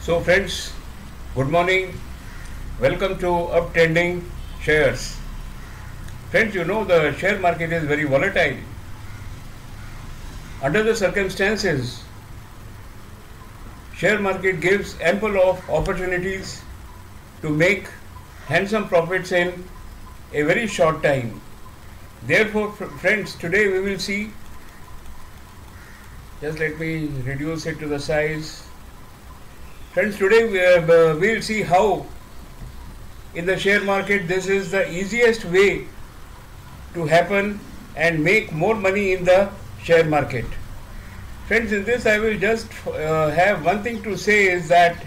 So friends, good morning. Welcome to Uptrending Shares. Friends, you know the share market is very volatile. Under the circumstances, share market gives ample of opportunities to make handsome profits in a very short time. Therefore, friends, today we will see, just let me reduce it to the size. Friends, today we will see how in the share market this is the easiest way to happen and make more money in the share market. Friends, in this I will just have one thing to say, is that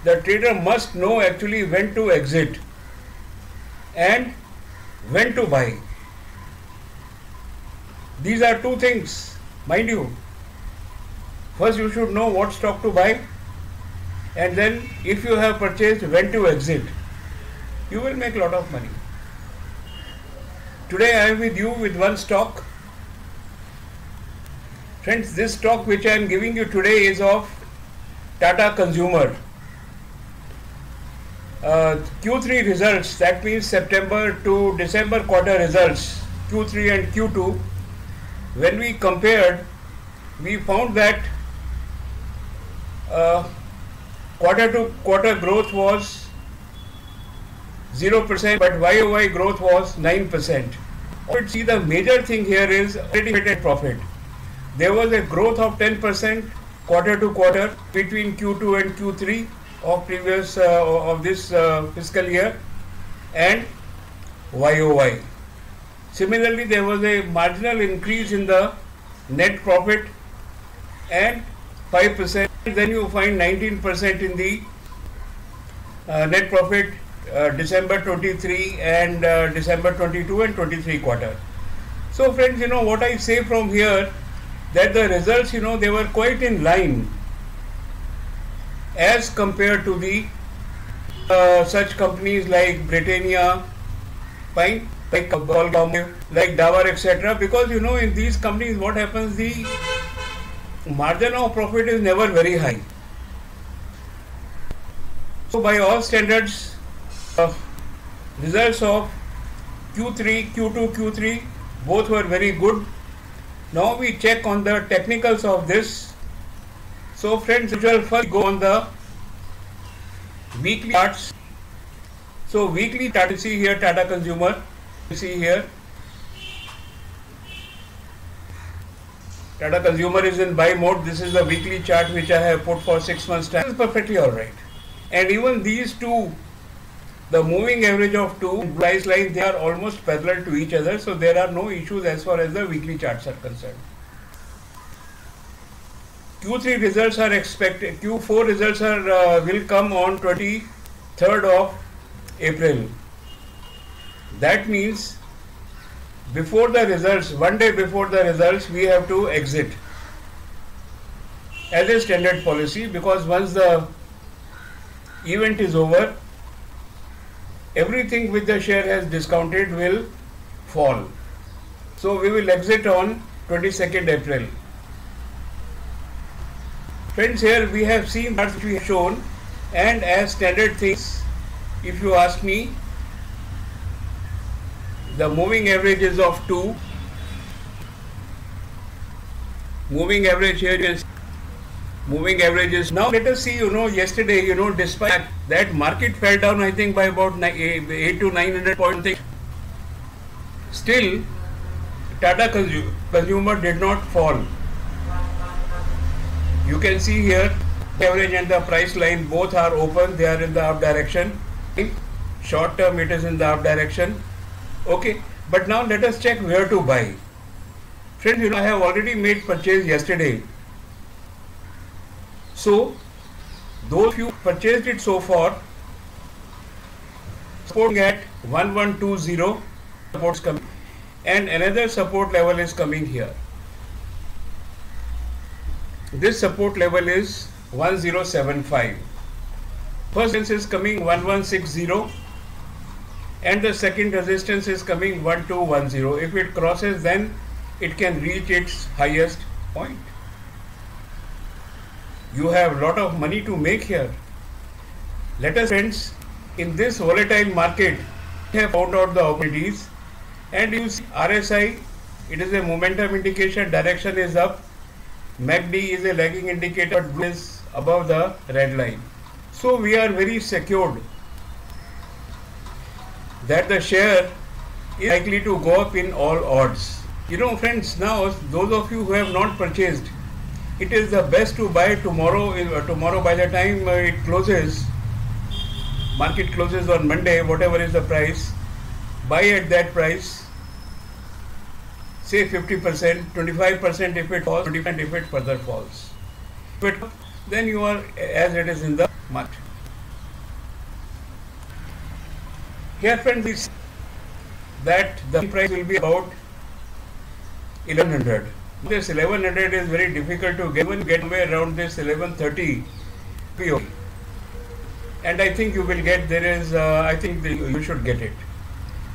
the trader must know actually when to exit and when to buy. These are two things, mind you. First, you should know what stock to buy, and then if you have purchased, when to exit. You will make a lot of money. Today I am with you with one stock. Friends, this stock which I am giving you today is of Tata Consumer. Q3 results, that means September to December quarter results, Q3 and Q2, when we compared, we found that quarter to quarter growth was 0%, but YOY growth was 9%. But see, the major thing here is operating profit. There was a growth of 10% quarter to quarter between Q2 and Q3 of previous of this fiscal year, and YOY. Similarly, there was a marginal increase in the net profit and 5%. Then you find 19% in the net profit December 23 and December 22 and 23 quarter. So friends, you know what I say from here, that the results, you know, they were quite in line as compared to the such companies like Britannia, Pine, like Colgate, like Davar, etc. Because you know, in these companies what happens, the margin of profit is never very high. So by all standards, results of Q3, Q2, Q3 both were very good. Now we check on the technicals of this. So friends, we shall first go on the weekly charts. So weekly chart, you see here Tata Consumer, you see here Tata Consumer is in buy mode. This is the weekly chart which I have put for 6 months time. This is perfectly alright. And even these two, the moving average of two price lines, they are almost parallel to each other. So there are no issues as far as the weekly charts are concerned. Q3 results are expected. Q4 results are will come on 23rd of April. That means before the results, one day before the results, we have to exit as a standard policy, because once the event is over, everything which the share has discounted will fall. So we will exit on 22nd April. Friends, here we have seen that we have shown, and as standard things, if you ask me, the moving average is of 2. Moving average here is moving average is. Now let us see, you know, yesterday, you know, despite that market fell down, I think by about 8 to 900 points, still Tata Consumer did not fall. You can see here average and the price line both are open, they are in the up direction. Short term it is in the up direction. Okay, but now let us check where to buy. Friends, you know, I have already made purchase yesterday. So those who purchased it so far, supporting at 1120, supports coming, and another support level is coming here. This support level is 1075. First resistance is coming 1160, and the second resistance is coming 1210. If it crosses, then it can reach its highest point. You have a lot of money to make here. Let us, friends, in this volatile market, have found out the opportunities, and you see RSI, it is a momentum indication, direction is up. MACD is a lagging indicator, but is above the red line. So we are very secured that the share is likely to go up in all odds. You know, friends, now those of you who have not purchased, it is the best to buy tomorrow. Tomorrow by the time it closes, market closes on Monday, whatever is the price, buy at that price, say 50%, 25% if it falls, 20% if it further falls. But then you are as it is in the market. Here, friends, that the price will be about 1100. This 1100 is very difficult to get somewhere around this 1130 PO. And I think you will get, I think you should get it.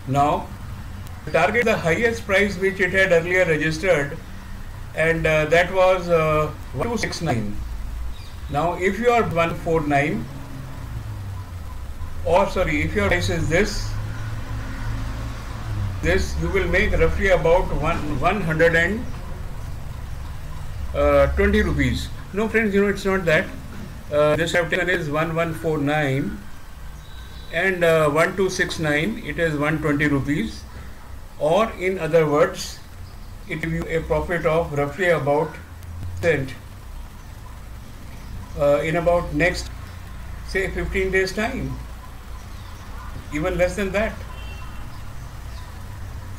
Now, target the highest price which it had earlier registered, and that was 1269. Now, if you are 149, or sorry, if your price is this, you will make roughly about 120 rupees. No, friends, you know, it's not that. This I've taken is 1149 and 1269, it is 120 rupees, or in other words, it gives you a profit of roughly about cent in about next, say, 15 days time, even less than that.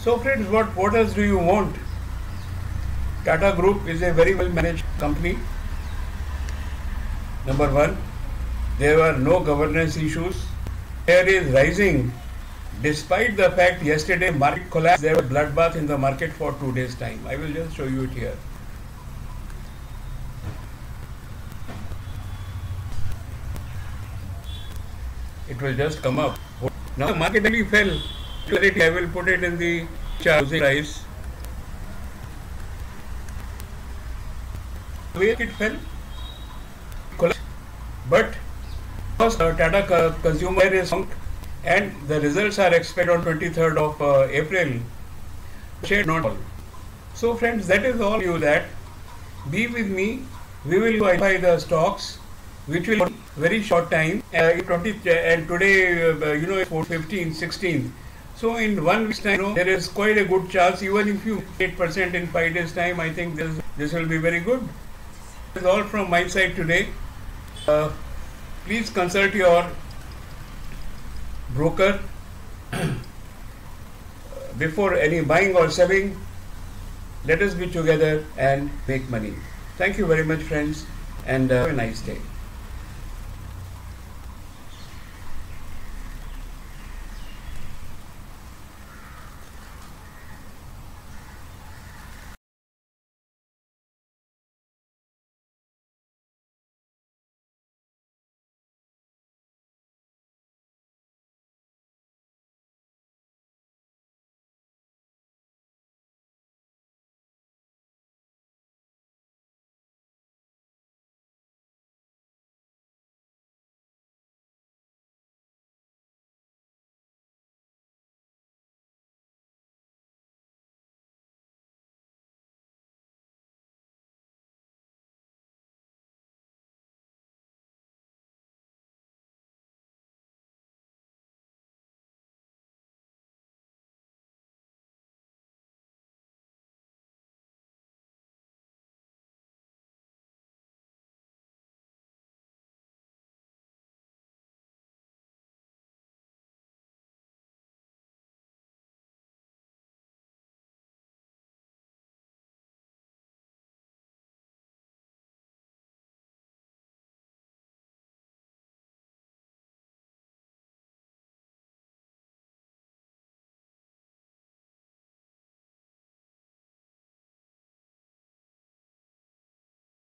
So friends, what else do you want? Tata Group is a very well managed company. Number one, there were no governance issues. Share is rising despite the fact yesterday market collapsed. There was bloodbath in the market for 2 days time. I will just show you it here. It will just come up. Now the market really fell. I will put it in the chart price. The way it fell, but because Tata Consumer is strong and the results are expected on 23rd of April, share not fall. So friends, that is all you that. Be with me. We will identify the stocks which will very short time. And today, you know, it's 15, 16. So in 1 week's time, there is quite a good chance. Even if you 8% in 5 days time, I think this will be very good. That is all from my side today. Please consult your broker before any buying or selling. Let us be together and make money. Thank you very much, friends, and have a nice day.